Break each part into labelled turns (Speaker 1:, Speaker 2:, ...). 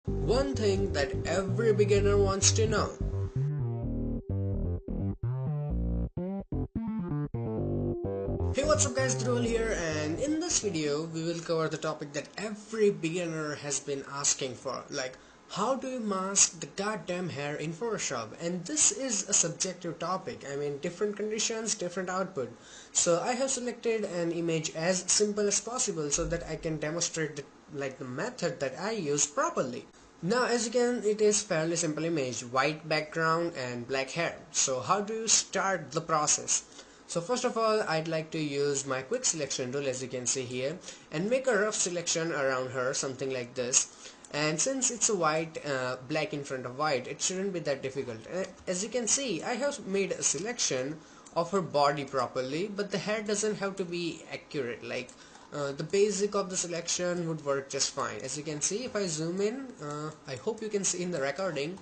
Speaker 1: One thing that every beginner wants to know. Hey, what's up guys, Dhruval here, and in this video we will cover the topic that every beginner has been asking for, like how do you mask the goddamn hair in Photoshop? And this is a subjective topic. I mean, different conditions, different output. So I have selected an image as simple as possible so that I can demonstrate the method that I use properly. Now as you can, it is fairly simple image, white background and black hair. So how do you start the process? So first of all, I'd like to use my quick selection tool, as you can see here, and make a rough selection around her, something like this. And since it's a white, black in front of white, it shouldn't be that difficult. As you can see, I have made a selection of her body properly, but the hair doesn't have to be accurate. The basic of the selection would work just fine. As you can see, if I zoom in, I hope you can see in the recording.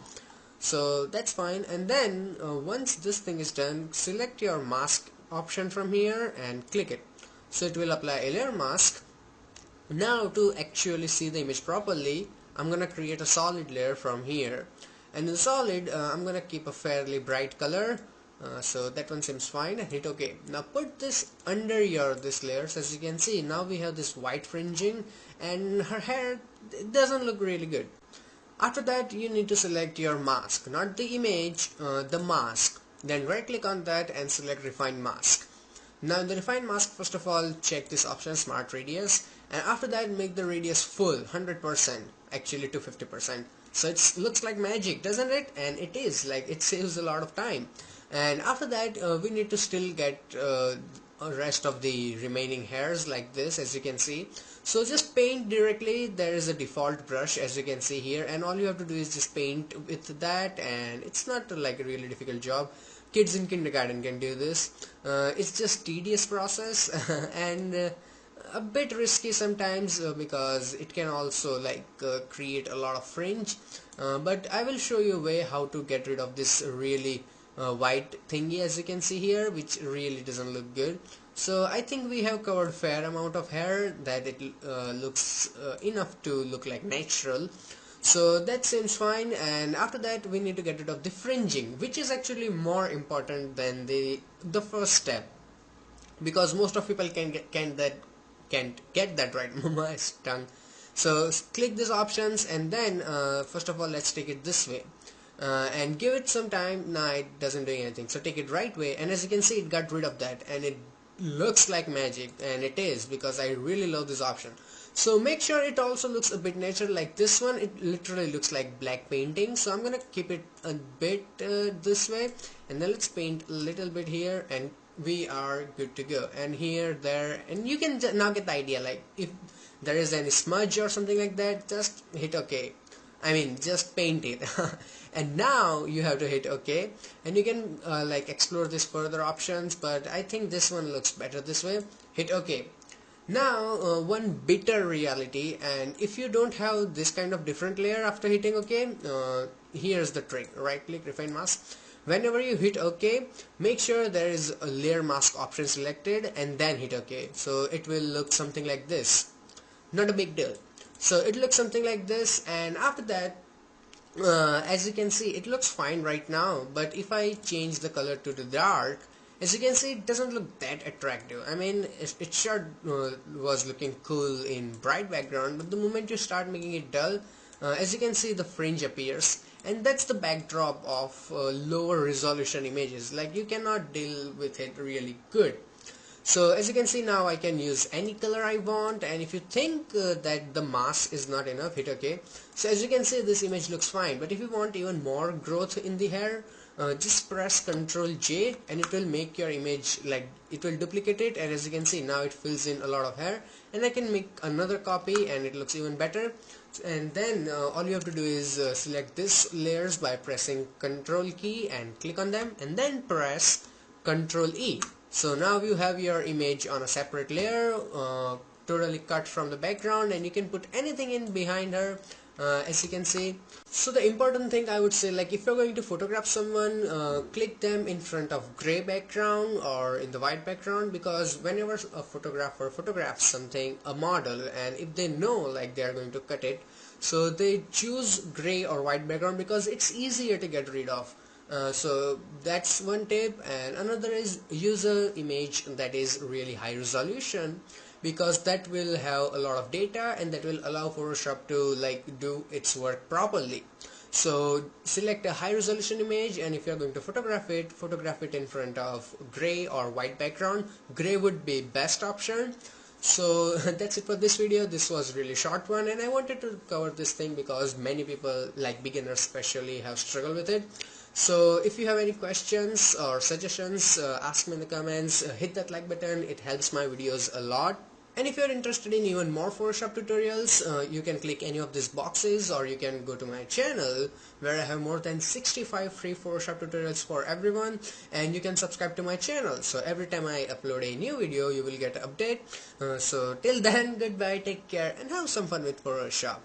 Speaker 1: So that's fine. And then once this thing is done, select your mask option from here and click it. So it will apply a layer mask. Now to actually see the image properly, I'm gonna create a solid layer from here, and in the solid I'm gonna keep a fairly bright color. So that one seems fine, and hit OK. Now put this under this layers. As you can see, now we have this white fringing and her hair, it doesn't look really good. After that, you need to select your mask, not the image, the mask. Then right click on that and select refine mask. Now in the refine mask, first of all check this option, smart radius, and after that make the radius full 100%, actually to 50%. So it looks like magic, doesn't it? And it is, like, it saves a lot of time. And after that we need to still get rest of the remaining hairs like this, as you can see. So just paint directly. There is a default brush, as you can see here, and all you have to do is just paint with that, and it's not like a really difficult job. Kids in kindergarten can do this. It's just tedious process and a bit risky sometimes because it can also create a lot of fringe, but I will show you a way how to get rid of this really white thingy, as you can see here, which really doesn't look good. So I think we have covered fair amount of hair that it looks enough to look like natural. So that seems fine, and after that we need to get rid of the fringing, which is actually more important than the first step, because most of people can't get that right. My tongue. So click these options, and then first of all let's take it this way. And give it some time. Nah, it doesn't do anything, so take it right way, and as you can see, it got rid of that, and it looks like magic, and it is, because I really love this option. So make sure it also looks a bit natural. Like this one, it literally looks like black painting, so I'm gonna keep it a bit this way, and then let's paint a little bit here, and we are good to go. And here, there, and you can now get the idea. Like if there is any smudge or something like that, just hit OK. I mean, just paint it. And now you have to hit OK, and you can explore this further options, but I think this one looks better this way. Hit OK. Now one bitter reality, and if you don't have this kind of different layer after hitting OK, here's the trick. Right click, refine mask. Whenever you hit OK, make sure there is a layer mask option selected, and then hit OK. So it will look something like this. Not a big deal. So it looks something like this, and after that, as you can see, it looks fine right now, but if I change the color to the dark, as you can see, it doesn't look that attractive. I mean, it sure was looking cool in bright background, but the moment you start making it dull, as you can see, the fringe appears, and that's the backdrop of lower resolution images. Like, you cannot deal with it really good. So as you can see, now I can use any color I want, and if you think that the mask is not enough, hit OK. So as you can see, this image looks fine, but if you want even more growth in the hair, just press Ctrl J, and it will make your image, like, it will duplicate it, and as you can see, now it fills in a lot of hair, and I can make another copy and it looks even better. And then all you have to do is select this layers by pressing Ctrl key and click on them, and then press Ctrl E. So now you have your image on a separate layer, totally cut from the background, and you can put anything in behind her, as you can see. So the important thing I would say, like, if you're going to photograph someone, click them in front of gray background or in the white background, because whenever a photographer photographs something, a model, and if they know like they are going to cut it, So they choose gray or white background because it's easier to get rid of. So that's one tip, and another is use a image that is really high resolution, because that will have a lot of data and that will allow Photoshop to like do its work properly. So select a high resolution image, and if you're going to photograph it in front of gray or white background. Gray would be best option. So that's it for this video. This was really short one, and I wanted to cover this thing because many people, like beginners especially, have struggled with it. So if you have any questions or suggestions, ask me in the comments. Hit that like button, it helps my videos a lot. And if you're interested in even more Photoshop tutorials, you can click any of these boxes, or you can go to my channel where I have more than 65 free Photoshop tutorials for everyone, and you can subscribe to my channel. So every time I upload a new video, you will get an update. So till then, goodbye, take care, and have some fun with Photoshop.